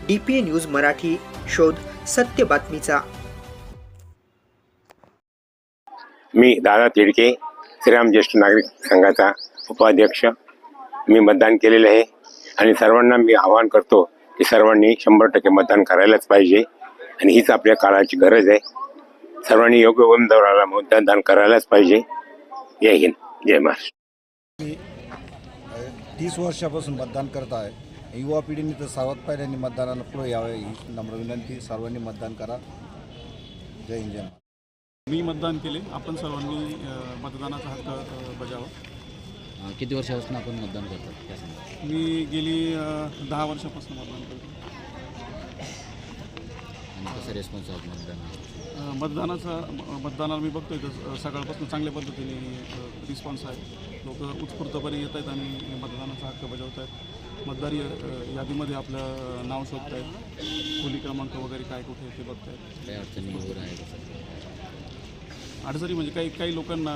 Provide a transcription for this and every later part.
DPA news Marathi, शोध सत्य बातमीचा। मी दादा तिडके, श्रीराम ज्येष्ठ नागरिक संघाचा उपाध्यक्ष। मी मतदान केलेले आहे आणि सर्वांना मी आवाहन करतो की सर्वांनी 100% मतदान करायलाच पाहिजे आणि हीच आपल्या काळाची गरज आहे। सर्वांनी योग्य उमेदवाराला मतदान करायलाच पाहिजे। जय हिंद, जय महाराष्ट्र। मी 30 वर्षापासून मतदान करत आहे। युवा पिढीने तर सर्वात पहिल्यांदा मतदानाला पुढे यावे ही नम्र विनंती। सर्वांनी मतदान करा। जय हिंद, जय महाराष्ट्र। मी मतदान केले। आपण सर्वांनी मतदानाचा हक्क बजावा। किती वर्षापासून आपण मतदान करतात? मी गेली 10 वर्षापासून मतदान करतो। आणि कसं रिस्पॉन्स आहे मतदानाला मी बघतोय तर सकाळपासून चांगल्या पद्धतीने रिस्पॉन्स आहे। लोक उत्स्फूर्तपणे येत आहेत आणि मतदानाचा हक्क बजावत आहेत। मतदारी यादीमध्ये आपलं नाव शोधत आहेत। खोली क्रमांक वगैरे काय कुठे ते बघत आहेत। काही अडचणी वगैरे आहे? अडचणी म्हणजे काही लोकांना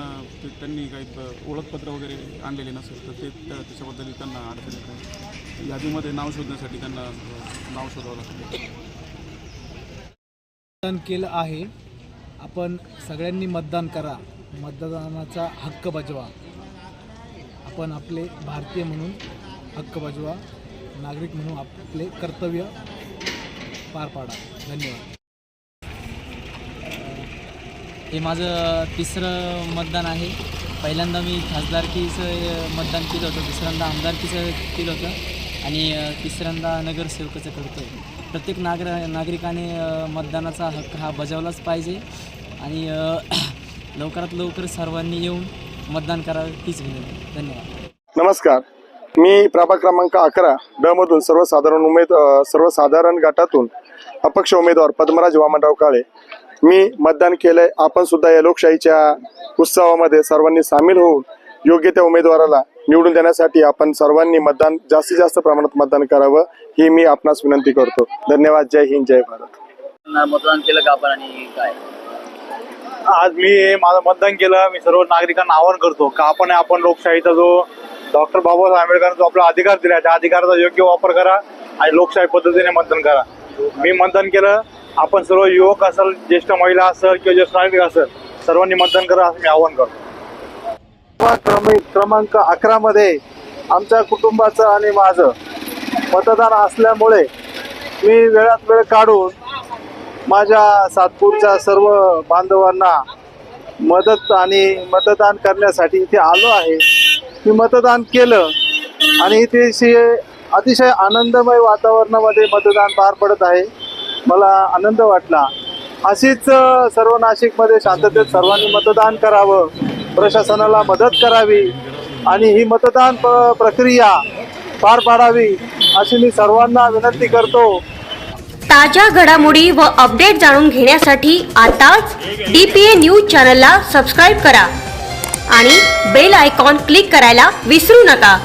त्यांनी काही ओळखपत्र वगैरे आणलेले नसेल तर त्याच्याबद्दल त्यांना अडचणी येतात। यादीमध्ये नाव शोधण्यासाठी त्यांना नाव शोधावं लागतं। मतदान केलं आहे। आपण सगळ्यांनी मतदान करा, मतदानाचा हक्क बजवा। आपण आपले भारतीय म्हणून हक्क बजवा, नागरिक म्हणून आपले कर्तव्य पार पाडा। धन्यवाद। हे माझं तिसरं मतदान आहे। पहिल्यांदा मी खासदारकीचं मतदान केलं होतं, दुसऱ्यांदा आमदारकीचं केलं होतं आणि तिसऱ्यांदा नगरसेवकाचं करतो आहे। प्रत्येक नागरिकाने मतदानाचा हक्क हा बजावलाच पाहिजे आणि लवकरात लवकर सर्वांनी येऊन मतदान करावे हीच विनंती। धन्यवाद। नमस्कार, मी प्रभाग क्रमांक 11 ड मधून सर्वसाधारण गटातून अपक्ष उमेदवार पद्मराज वामनराव काळे मी मतदान केलंय। आपण सुद्धा या लोकशाहीच्या उत्सवामध्ये सर्वांनी सामील होऊन योग्य त्या उमेदवाराला निवडून देण्यासाठी आपण सर्वांनी जास्तीत जास्त प्रमाणात मतदान करावं ही मी आपणास विनंती करतो। धन्यवाद। जय हिंद, जय भारत। मतदान केलं का आपण आणि काय? आज मी माझं मतदान केलं। मी सर्व नागरिकांना आवाहन करतो का आपण लोकशाहीचा जो डॉक्टर बाबासाहेब आंबेडकरांनी जो आपला अधिकार दिला त्या अधिकाराचा योग्य वापर करा आणि लोकशाही पद्धतीने मतदान करा। मी मतदान केलं। आपण सर्व युवक असेल, ज्येष्ठ महिला असेल किंवा ज्येष्ठ नागरिक असेल, सर्वांनी मतदान करा असं मी आवाहन करतो। क्रमांक 11 मध्ये आमच्या कुटुंबाचं आणि माझं मतदान असल्यामुळे मी वेळात वेळ काढून माझ्या सातपूरच्या सर्व बांधवांना मदत आणि मतदान करण्यासाठी इथे आलो आहे। मी मतदान केलं आणि इथे अतिशय आनंदमय वातावरणामध्ये मतदान पार पडत आहे। मला आनंद वाटला। अशीच सर्व नाशिकमध्ये शांततेत सर्वांनी मतदान करावं, प्रशासनाला मदत करावी आणि ही मतदान प्रक्रिया पार पाडावी अशी मी सर्वांना विनंती करतो। ताज्या घडामोडी व अपडेट जाणून घेण्यासाठी आताच DPA न्यूज चॅनलला सबस्क्राईब करा आणि बेल आयकॉन क्लिक करायला विसरू नका।